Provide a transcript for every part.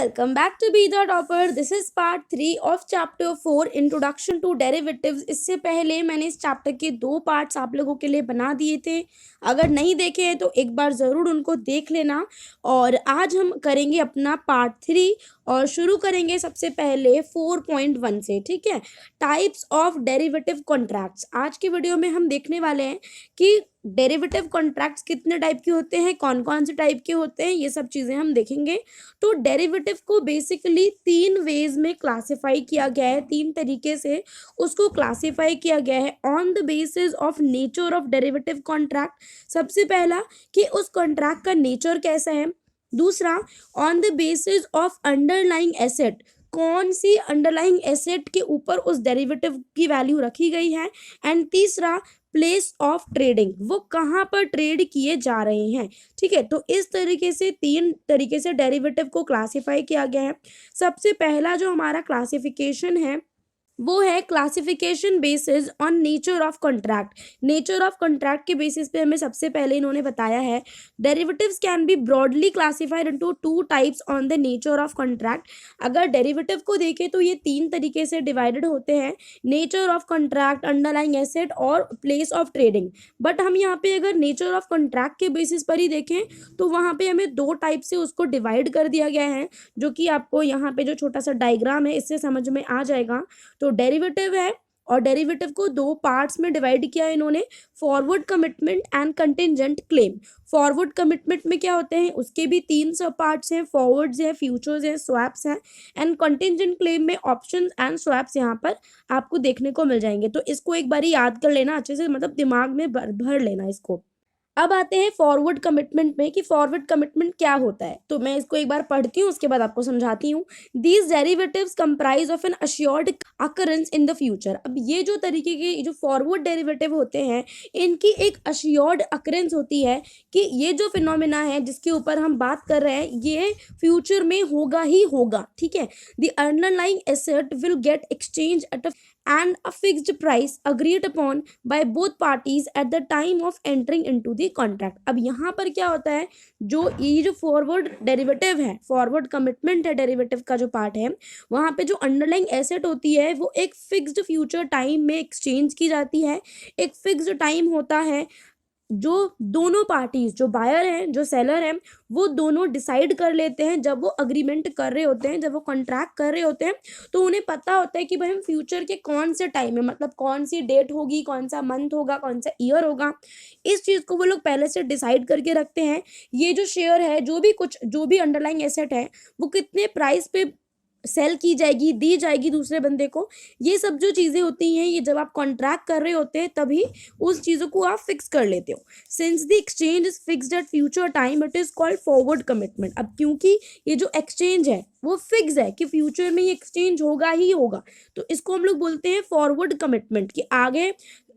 welcome back to Be the Topper. This is part 3 of chapter 4 Introduction to Derivatives. इससे पहले मैंने इस chapter के 2 पार्ट्स आप लोगों के लिए बना दिए थे. अगर नहीं देखे हैं तो एक बार ज़रूर उनको देख लेना. और आज हम करेंगे अपना पार्ट 3 और शुरू करेंगे सबसे पहले 4.1 से. ठीक है, टाइप्स ऑफ डेरिवेटिव कॉन्ट्रैक्ट्स. आज की वीडियो में हम देखने वाले हैं कि डेरिवेटिव कॉन्ट्रैक्ट्स कितने टाइप के होते हैं, कौन कौन से टाइप के होते हैं, ये सब चीज़ें हम देखेंगे. तो डेरिवेटिव को बेसिकली 3 वेज में क्लासिफाई किया गया है, 3 तरीके से उसको क्लासिफाई किया गया है on the basis of nature of derivative contract. सबसे पहला कि उस कॉन्ट्रैक्ट का नेचर कैसा है. दूसरा, on the basis of underlying asset, कौन सी अंडरलाइंग एसेट के ऊपर उस डेरिवेटिव की वैल्यू रखी गई है. एंड तीसरा, प्लेस ऑफ ट्रेडिंग, वो कहाँ पर ट्रेड किए जा रहे हैं. ठीक है, तो इस तरीके से 3 तरीके से डेरिवेटिव को क्लासिफाई किया गया है. सबसे पहला जो हमारा क्लासिफिकेशन है वो है classification basis on nature of contract. Nature of contract के बेसिस पे हमें सबसे पहले इन्होंने बताया है derivatives can be broadly classified into 2 types on the nature of contract. अगर डेरिवेटिव को देखें तो ये 3 तरीके से डिवाइडेड होते हैं, nature of contract, underlying asset और प्लेस ऑफ ट्रेडिंग. बट हम यहाँ पे अगर नेचर ऑफ कॉन्ट्रैक्ट के बेसिस पर ही देखें तो वहाँ पे हमें 2 टाइप से उसको डिवाइड कर दिया गया है, जो कि आपको यहाँ पे जो छोटा सा डायग्राम है इससे समझ में आ जाएगा. तो डेरिवेटिव है और डेरिवेटिव को 2 पार्ट्स में डिवाइड किया है इन्होंने, forward commitment and contingent claim. Forward commitment में क्या होते हैं, उसके भी 3 सब पार्ट्स हैं, फॉरवर्ड्स हैं, फ्यूचर्स हैं, स्वैप्स हैं. एंड कंटिंजेंट क्लेम में ऑप्शंस एंड स्वैप्स यहाँ पर आपको देखने को मिल जाएंगे. तो इसको एक बार याद कर लेना अच्छे से, मतलब दिमाग में भर लेना इसको. अब आते हैं फॉरवर्ड कमिटमेंट में कि फॉरवर्ड कमिटमेंट क्या होता है. तो मैं इसको एक बार पढ़ती हूँ, उसके बाद आपको समझाती हूँ. These derivatives comprise of an assured occurrence in the future. अब ये जो तरीके के जो फॉरवर्ड डेरिवेटिव होते हैं इनकी एक अश्योर्ड अकरेंस होती है कि ये जो फिनोमिना है जिसके ऊपर हम बात कर रहे हैं ये फ्यूचर में होगा ही होगा. ठीक है, the underlying asset will get exchange at and a fixed price agreed upon by both parties at the time of entering into the contract. अब यहाँ पर क्या होता है, जो ये जो फॉरवर्ड डेरिवेटिव है, फॉरवर्ड कमिटमेंट है डेरिवेटिव का जो पार्ट है, वहाँ पे जो अंडरलाइंग एसेट होती है वो एक फिक्स्ड फ्यूचर टाइम में एक्सचेंज की जाती है. एक फिक्स्ड टाइम होता है जो दोनों पार्टीज, जो बायर हैं जो सेलर हैं, वो दोनों डिसाइड कर लेते हैं. जब वो अग्रीमेंट कर रहे होते हैं, जब वो कॉन्ट्रैक्ट कर रहे होते हैं, तो उन्हें पता होता है कि भाई हम फ्यूचर के कौन से टाइम में, मतलब कौन सी डेट होगी, कौन सा मंथ होगा, कौन सा ईयर होगा, इस चीज़ को वो लोग पहले से डिसाइड करके रखते हैं. ये जो शेयर है, जो भी अंडरलाइंग एसेट है, वो कितने प्राइस पे सेल की जाएगी, दी जाएगी दूसरे बंदे को, ये सब जो चीज़ें होती हैं, ये जब आप कॉन्ट्रैक्ट कर रहे होते हैं तभी उस चीज़ों को आप फिक्स कर लेते हो. Since the exchange is fixed at future time it is called forward commitment. अब क्योंकि ये जो एक्सचेंज है वो फिक्स है कि फ्यूचर में ये एक्सचेंज होगा ही होगा, तो इसको हम लोग बोलते हैं फॉरवर्ड कमिटमेंट. कि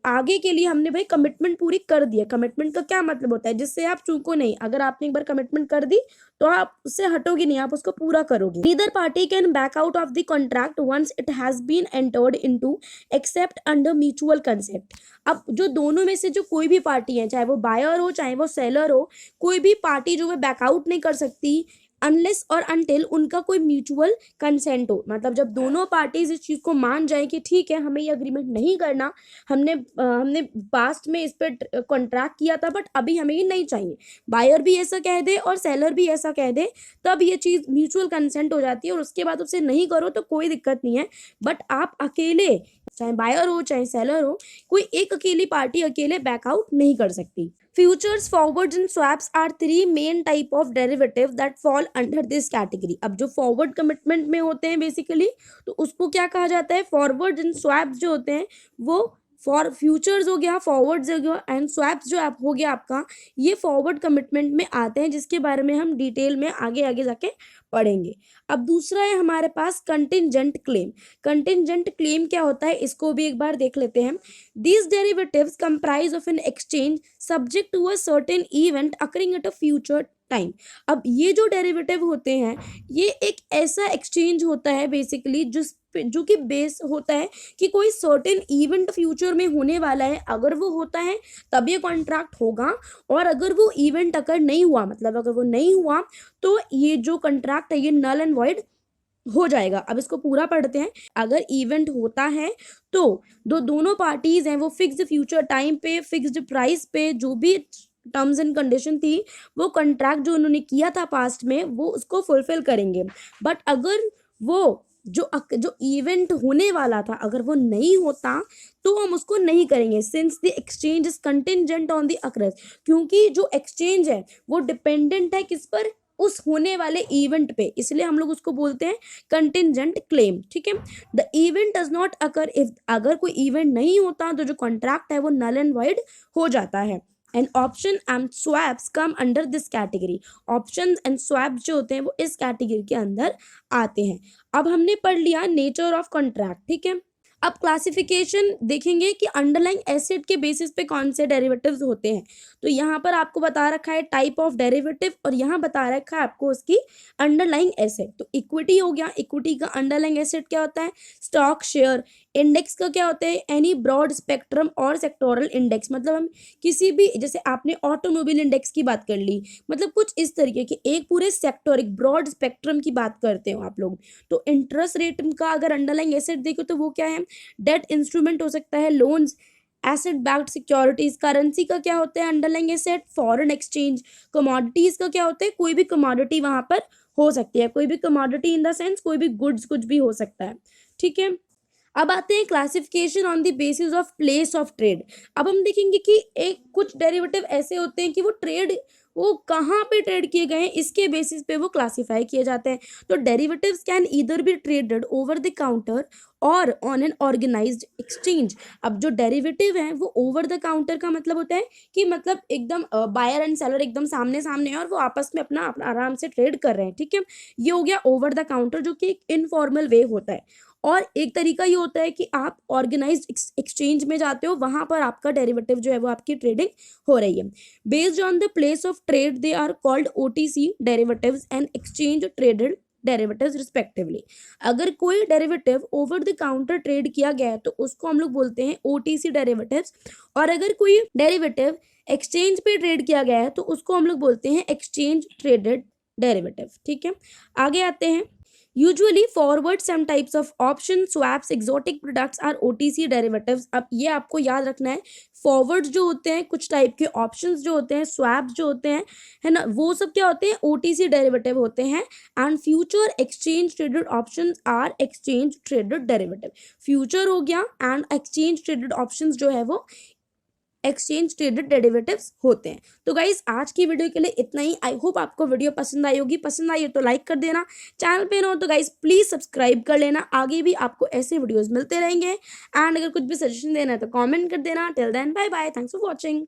आगे के लिए हमने भाई कमिटमेंट पूरी कर दी है. कमिटमेंट का क्या मतलब होता है, जिससे आप चूको नहीं. अगर आपने एक बार कमिटमेंट कर दी तो आप उससे हटोगे नहीं, आप उसको पूरा करोगे. Neither party can back out of the contract once it has been entered into except under mutual concept. अब जो दोनों में से जो कोई भी पार्टी है, चाहे वो बायर हो चाहे वो सेलर हो, कोई भी पार्टी जो है बैकआउट नहीं कर सकती अनलेस और अनटिल उनका कोई म्यूचुअल कंसेंट हो. मतलब जब दोनों पार्टीज इस चीज़ को मान जाए कि ठीक है हमें ये अग्रीमेंट नहीं करना, हमने पास्ट में इस पर कॉन्ट्रैक्ट किया था बट अभी हमें ये नहीं चाहिए, बायर भी ऐसा कह दे और सेलर भी ऐसा कह दे, तब ये चीज़ म्यूचुअल कंसेंट हो जाती है. और उसके बाद उससे नहीं करो तो कोई दिक्कत नहीं है. बट आप अकेले, चाहे बायर हो चाहे सेलर हो, कोई एक अकेली पार्टी अकेले बैकआउट नहीं कर सकती. Futures, forwards and swaps are 3 main type of derivative that fall under this category. अब जो forward commitment में होते हैं बेसिकली, तो उसको क्या कहा जाता है, forwards and swaps जो होते हैं वो फॉर फ्यूचर्स हो गया, फॉरवर्ड्स हो गया एंड स्वैप्स जो आप हो गया आपका, ये फॉरवर्ड कमिटमेंट में आते हैं, जिसके बारे में हम डिटेल में आगे आगे जाके पढ़ेंगे. अब दूसरा है हमारे पास कंटिंजेंट क्लेम. कंटिंजेंट क्लेम क्या होता है, इसको भी एक बार देख लेते हैं. These derivatives comprise of an exchange subject to a certain event occurring at a future time. अब ये जो डेरिवेटिव होते हैं ये एक ऐसा एक्सचेंज होता है बेसिकली जो कि बेस होता है कि कोई सर्टेन इवेंट फ्यूचर में होने वाला है, अगर वो होता है तब ये कॉन्ट्रैक्ट होगा, और अगर वो इवेंट अगर नहीं हुआ, मतलब अगर वो नहीं हुआ तो ये जो कॉन्ट्रैक्ट है ये नल एंड वॉइड हो जाएगा। अब इसको पूरा पढ़ते हैं। अगर इवेंट होता है तो दोनों पार्टीज हैं वो फिक्स्ड फ्यूचर टाइम पे, फिक्स्ड प्राइस पे, जो भी टर्म्स एंड कंडीशन थी वो कॉन्ट्रैक्ट जो उन्होंने किया था पास्ट में वो उसको फुलफिल करेंगे। बट अगर वो जो इवेंट होने वाला था अगर वो नहीं होता तो हम उसको नहीं करेंगे, since the exchange is contingent on the occurrence, क्योंकि जो एक्सचेंज है वो डिपेंडेंट है किस पर, उस होने वाले इवेंट पे, इसलिए हम लोग उसको बोलते हैं कंटिंजेंट क्लेम। ठीक है, the event does not occur if, अगर कोई इवेंट नहीं होता तो जो कॉन्ट्रैक्ट है वो नल एंड वॉइड हो जाता है। And option and swaps come under this category, option and swap जो होते हैं वो इस कैटेगरी के अंदर आते हैं। अब हमने पढ़ लिया नेचर ऑफ कॉन्ट्रैक्ट। ठीक है, अब क्लासिफिकेशन देखेंगे कि अंडरलाइंग एसेट के बेसिस पे कौन से डेरिवेटिव्स होते हैं। तो यहाँ पर आपको बता रखा है टाइप ऑफ डेरिवेटिव और यहाँ बता रखा है आपको उसकी अंडरलाइंग एसेट। तो इक्विटी हो गया, इक्विटी का अंडरलाइंग एसेट क्या होता है, स्टॉक शेयर। इंडेक्स का क्या होता है, एनी ब्रॉड स्पेक्ट्रम और सेक्टोरल इंडेक्स, मतलब हम किसी भी, जैसे आपने ऑटोमोबाइल इंडेक्स की बात कर ली, मतलब कुछ इस तरीके के एक पूरे सेक्टर, एक ब्रॉड स्पेक्ट्रम की बात करते हो आप लोग। तो इंटरेस्ट रेट का अगर अंडरलाइंग एसेट देखो तो वो क्या है, डेट इंस्ट्रूमेंट हो सकता है, loans, asset backed securities. Currency का क्या होता है underlying asset, foreign exchange. Commodities का क्या होता है, कोई भी कमोडिटी वहां पर हो सकती है, कोई भी कमोडिटी इन द सेंस कोई भी गुड्स कुछ भी हो सकता है। ठीक है, अब आते हैं classification on the basis of place of trade. अब हम देखेंगे कि एक कुछ डेरिवेटिव ऐसे होते हैं कि वो ट्रेड वो कहाँ पे ट्रेड किए गए हैं इसके बेसिस पे वो क्लासिफाई किए जाते हैं। तो derivatives can either be traded over the counter और ऑन एन ऑर्गेनाइज्ड एक्सचेंज। अब जो डेरिवेटिव है वो ओवर द काउंटर का मतलब होता है कि मतलब एकदम बायर एंड सेलर एकदम सामने सामने है और वो आपस में अपना आराम से ट्रेड कर रहे हैं। ठीक है, ये हो गया ओवर द काउंटर जो कि एक इनफॉर्मल वे होता है। और एक तरीका ये होता है कि आप ऑर्गेनाइज्ड एक्सचेंज में जाते हो, वहां पर आपका डेरिवेटिव जो है वो आपकी ट्रेडिंग हो रही है। Based on the place of trade they are called OTC derivatives and exchange traded derivatives respectively. अगर कोई derivative over the counter trade किया गया है तो उसको हम लोग बोलते हैं ओटीसी डेरिवेटिव्स, और अगर कोई डेरिवेटिव एक्सचेंज पे ट्रेड किया गया है तो उसको हम लोग बोलते हैं एक्सचेंज ट्रेडेड डेरिवेटिव। ठीक है, आगे आते हैं। Usually forward some types of option swaps exotic products are OTC derivatives। अब ये आपको याद रखना है, फॉरवर्ड जो होते हैं कुछ टाइप के, ऑप्शंस जो होते हैं, स्वैप्स जो होते हैं, है ना, वो सब क्या होते हैं, OTC डेरिवेटिव होते हैं। And future exchange traded options are exchange traded derivative. Future हो गया एंड एक्सचेंज ट्रेडेड ऑप्शंस जो है वो एक्सचेंज ट्रेडेड डेरिवेटिव्स होते हैं। तो गाइज आज की वीडियो के लिए इतना ही। आई होप आपको वीडियो पसंद आई होगी, पसंद आई हो तो लाइक कर देना, चैनल पे ना हो तो गाइज प्लीज सब्सक्राइब कर लेना, आगे भी आपको ऐसे वीडियोस मिलते रहेंगे। एंड अगर कुछ भी सजेशन देना है तो कमेंट कर देना। Till then bye bye, thanks for watching.